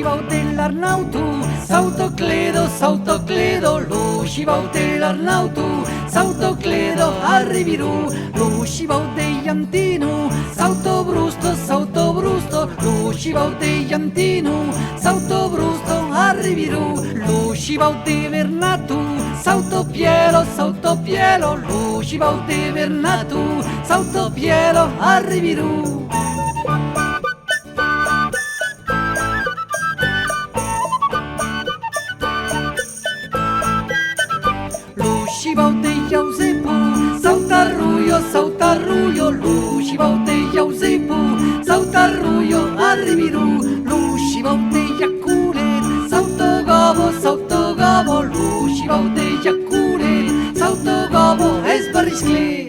Lucivau dell'Arnautu, Sautocledo, lucivau dell'Arnautu, Sautocledo, arriviru, lucivau degli Antinu, Sautobrusto, lucivau degli Antinu, Sautobrusto, arriviru, lucivau de Vernatu, Sautopielo, lucivau de Vernatu, Sautopielo, arriviru. Lucivau de Iauzepu, Sautarruio, lucivau de Iauzepu, Sautarruio, arriviru, lucivau de Iaculet, Sautogobo, lucivau de Iaculet, Sautogobo, esbarrisclet.